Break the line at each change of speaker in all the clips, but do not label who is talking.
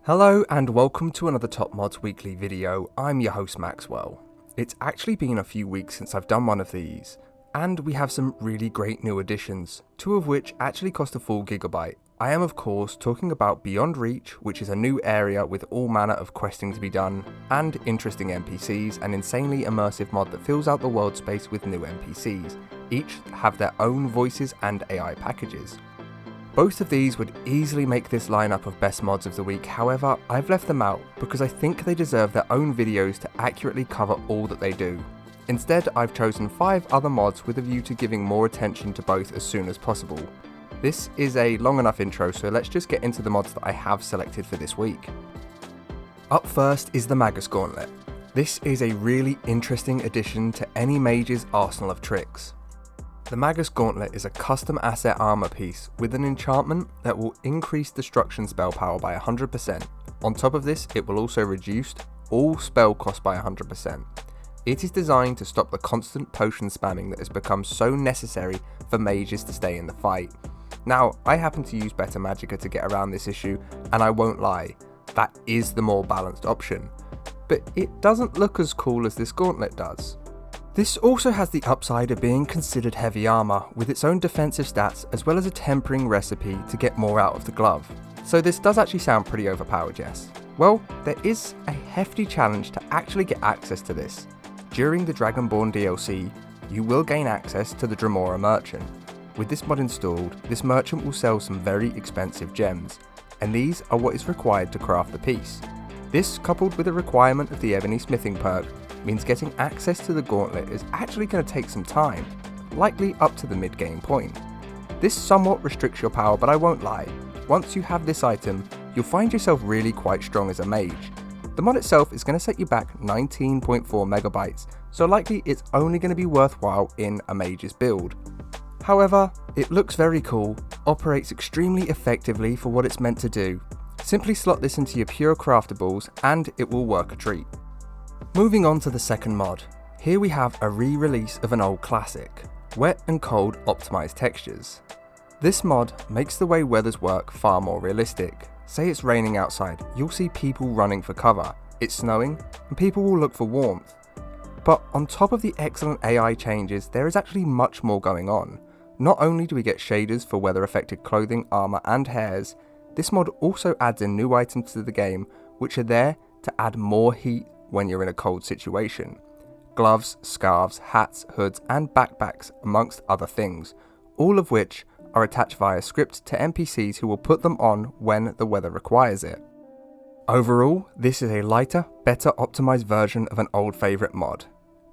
Hello and welcome to another Top Mods weekly video. I'm your host Modswell. It's actually been a few weeks since I've done one of these, and we have some really great new additions, two of which actually cost a full gigabyte. I am of course talking about Beyond Reach, which is a new area with all manner of questing to be done, and Interesting NPCs, an insanely immersive mod that fills out the world space with new NPCs. Each have their own voices and AI packages. Both of these would easily make this lineup of best mods of the week, however, I've left them out because I think they deserve their own videos to accurately cover all that they do. Instead, I've chosen 5 other mods with a view to giving more attention to both as soon as possible. This is a long enough intro, so let's just get into the mods that I have selected for this week. Up first is the Magus Gauntlet. This is a really interesting addition to any mage's arsenal of tricks. The Magus Gauntlet is a custom asset armor piece with an enchantment that will increase destruction spell power by 100%. On top of this, it will also reduce all spell cost by 100%. It is designed to stop the constant potion spamming that has become so necessary for mages to stay in the fight. Now, I happen to use better magicka to get around this issue, and I won't lie, that is the more balanced option. But it doesn't look as cool as this gauntlet does. This also has the upside of being considered heavy armor, with its own defensive stats as well as a tempering recipe to get more out of the glove. So this does actually sound pretty overpowered, yes? Well, there is a hefty challenge to actually get access to this. During the Dragonborn DLC, you will gain access to the Dremora Merchant. With this mod installed, this merchant will sell some very expensive gems, and these are what is required to craft the piece. This, coupled with a requirement of the Ebony Smithing perk, means getting access to the gauntlet is actually going to take some time, likely up to the mid-game point. This somewhat restricts your power, but I won't lie, once you have this item, you'll find yourself really quite strong as a mage. The mod itself is going to set you back 19.4 megabytes, so likely it's only going to be worthwhile in a mage's build. However, it looks very cool, operates extremely effectively for what it's meant to do. Simply slot this into your pure craftables and it will work a treat. Moving on to the second mod, here we have a re-release of an old classic, Wet and Cold Optimised Textures. This mod makes the way weathers work far more realistic. Say it's raining outside, you'll see people running for cover, it's snowing, and people will look for warmth. But on top of the excellent AI changes, there is actually much more going on. Not only do we get shaders for weather affected clothing, armour and hairs, this mod also adds in new items to the game which are there to add more heat when you're in a cold situation. Gloves, scarves, hats, hoods and backpacks amongst other things, all of which are attached via script to NPCs who will put them on when the weather requires it. Overall, this is a lighter, better optimized version of an old favourite mod.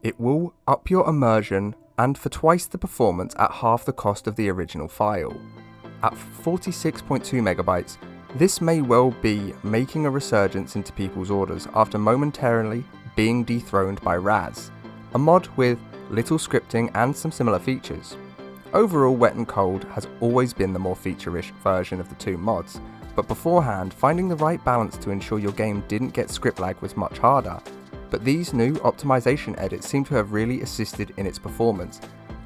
It will up your immersion and for twice the performance at half the cost of the original file. At 46.2 megabytes, this may well be making a resurgence into people's orders after momentarily being dethroned by Raz, a mod with little scripting and some similar features. Overall, Wet and Cold has always been the more feature-ish version of the two mods, but beforehand, finding the right balance to ensure your game didn't get script lag was much harder. But these new optimization edits seem to have really assisted in its performance.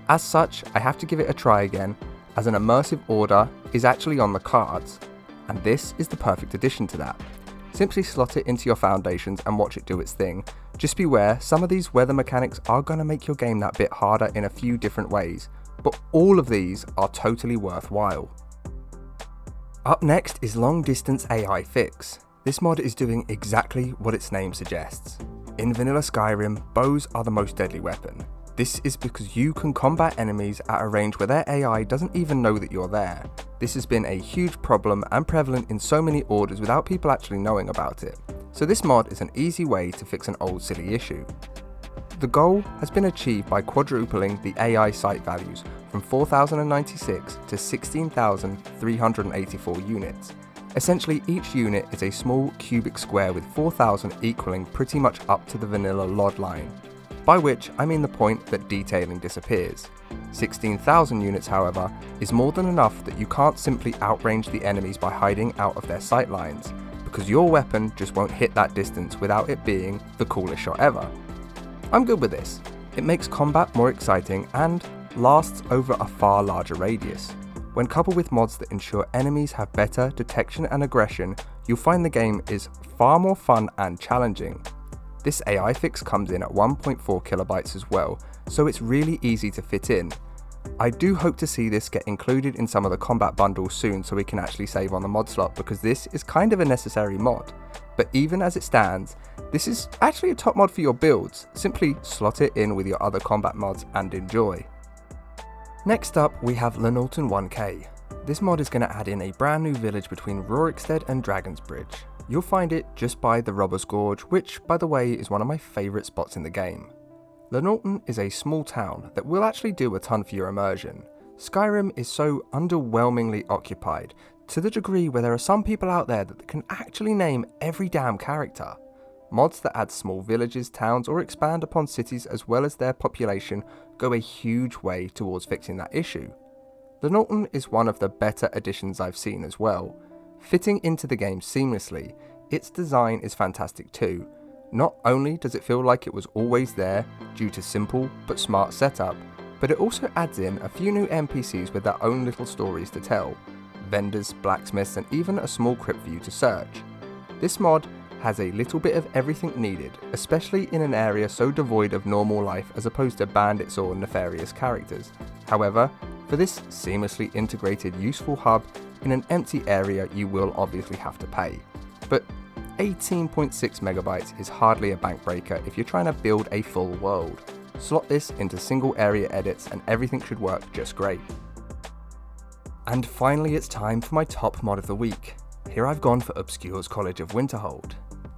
As such, I have to give it a try again, as an immersive order is actually on the cards, and this is the perfect addition to that. Simply slot it into your foundations and watch it do its thing. Just beware, some of these weather mechanics are going to make your game that bit harder in a few different ways, but all of these are totally worthwhile. Up next is Long Distance AI Fix. This mod is doing exactly what its name suggests. In vanilla Skyrim, bows are the most deadly weapon. This is because you can combat enemies at a range where their AI doesn't even know that you're there. This has been a huge problem and prevalent in so many orders without people actually knowing about it. So this mod is an easy way to fix an old silly issue. The goal has been achieved by quadrupling the AI sight values from 4,096 to 16,384 units. Essentially, each unit is a small cubic square with 4,000 equaling pretty much up to the vanilla LOD line. By which I mean the point that detailing disappears. 16,000 units, however, is more than enough that you can't simply outrange the enemies by hiding out of their sight lines, because your weapon just won't hit that distance without it being the coolest shot ever. I'm good with this. It makes combat more exciting and lasts over a far larger radius. When coupled with mods that ensure enemies have better detection and aggression, you'll find the game is far more fun and challenging. This AI fix comes in at 1.4 kilobytes as well, so it's really easy to fit in. I do hope to see this get included in some of the combat bundles soon so we can actually save on the mod slot, because this is kind of a necessary mod. But even as it stands, this is actually a top mod for your builds. Simply slot it in with your other combat mods and enjoy. Next up we have Lainalten 1K. This mod is going to add in a brand new village between Rorikstead and Dragon's Bridge. You'll find it just by the Robber's Gorge, which by the way is one of my favourite spots in the game. Lainalten is a small town that will actually do a ton for your immersion. Skyrim is so underwhelmingly occupied, to the degree where there are some people out there that can actually name every damn character. Mods that add small villages, towns, or expand upon cities as well as their population go a huge way towards fixing that issue. Lainalten is one of the better additions I've seen as well. Fitting into the game seamlessly, its design is fantastic too. Not only does it feel like it was always there due to simple but smart setup, but it also adds in a few new NPCs with their own little stories to tell, vendors, blacksmiths, and even a small crypt for you to search. This mod has a little bit of everything needed, especially in an area so devoid of normal life as opposed to bandits or nefarious characters. However, for this seamlessly integrated useful hub in an empty area, you will obviously have to pay. But 18.6 megabytes is hardly a bank breaker if you're trying to build a full world. Slot this into single area edits and everything should work just great. And finally it's time for my top mod of the week. Here I've gone for Obscure's College of Winterhold.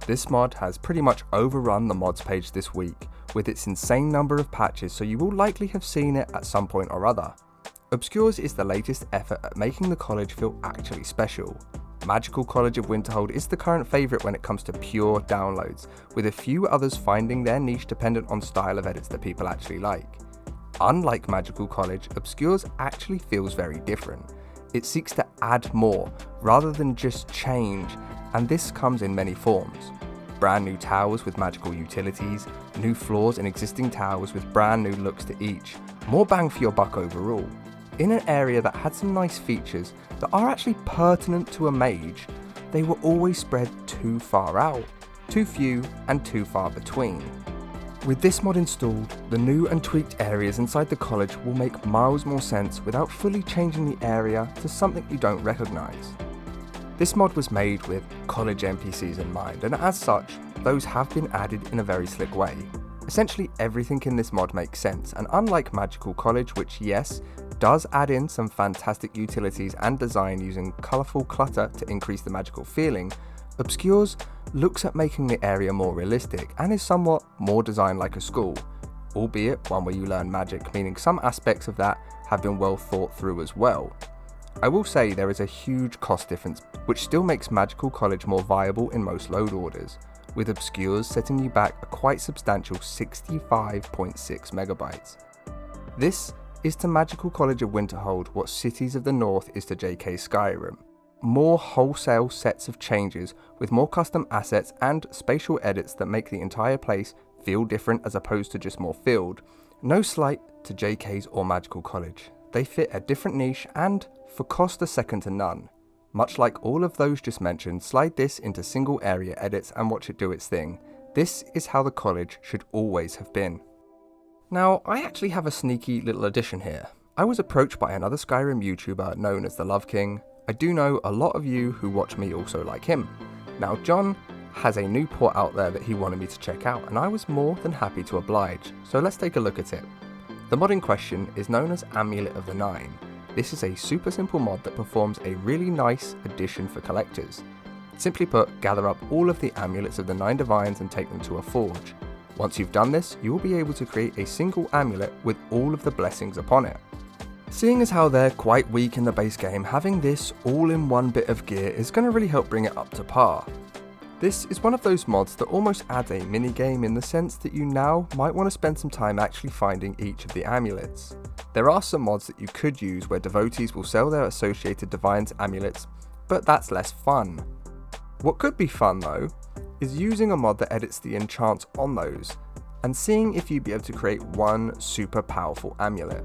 This mod has pretty much overrun the mods page this week with its insane number of patches, so you will likely have seen it at some point or other. Obscure's is the latest effort at making the college feel actually special. Magical College of Winterhold is the current favourite when it comes to pure downloads, with a few others finding their niche dependent on style of edits that people actually like. Unlike Magical College, Obscure's actually feels very different. It seeks to add more, rather than just change, and this comes in many forms. Brand new towers with magical utilities, new floors in existing towers with brand new looks to each, more bang for your buck overall. In an area that had some nice features that are actually pertinent to a mage, they were always spread too far out, too few and too far between. With this mod installed, the new and tweaked areas inside the college will make miles more sense without fully changing the area to something you don't recognise. This mod was made with college NPCs in mind, and as such, those have been added in a very slick way. Essentially everything in this mod makes sense, and unlike Magical College, which yes, does add in some fantastic utilities and design using colourful clutter to increase the magical feeling, Obscure's looks at making the area more realistic and is somewhat more designed like a school, albeit one where you learn magic, meaning some aspects of that have been well thought through as well. I will say there is a huge cost difference, which still makes Magical College more viable in most load orders, with Obscure's setting you back a quite substantial 65.6 megabytes. This is to Magical College of Winterhold what Cities of the North is to JK Skyrim. More wholesale sets of changes with more custom assets and spatial edits that make the entire place feel different as opposed to just more filled. No slight to JK's or Magical College. They fit a different niche and, for cost, are second to none. Much like all of those just mentioned, slide this into single area edits and watch it do its thing. This is how the college should always have been. Now, I actually have a sneaky little addition here. I was approached by another Skyrim YouTuber known as the Love King. I do know a lot of you who watch me also like him. Now, John has a new port out there that he wanted me to check out, and I was more than happy to oblige, so let's take a look at it. The mod in question is known as Amulet of the Nine. This is a super simple mod that performs a really nice addition for collectors. Simply put, gather up all of the amulets of the 9 divines and take them to a forge. Once you've done this, you will be able to create a single amulet with all of the blessings upon it. Seeing as how they're quite weak in the base game, having this all in one bit of gear is going to really help bring it up to par. This is one of those mods that almost adds a mini game in the sense that you now might want to spend some time actually finding each of the amulets. There are some mods that you could use where devotees will sell their associated divines amulets, but that's less fun. What could be fun though, is using a mod that edits the enchants on those, and seeing if you'd be able to create one super powerful amulet.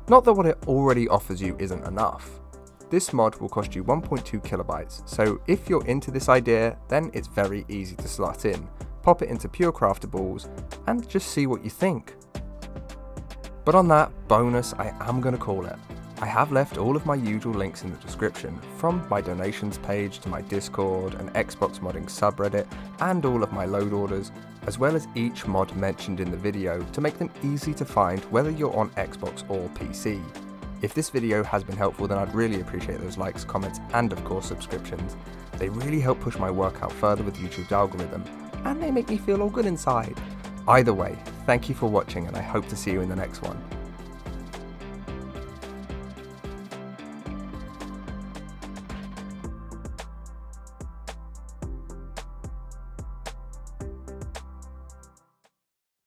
Not that what it already offers you isn't enough. This mod will cost you 1.2 kilobytes, so if you're into this idea, then it's very easy to slot in. Pop it into Pure Craftables and just see what you think. But on that bonus, I am going to call it. I have left all of my usual links in the description, from my donations page to my Discord, an Xbox modding subreddit, and all of my load orders, as well as each mod mentioned in the video to make them easy to find whether you're on Xbox or PC. If this video has been helpful, then I'd really appreciate those likes, comments, and of course subscriptions. They really help push my work out further with YouTube's algorithm, and they make me feel all good inside. Either way, thank you for watching and I hope to see you in the next one.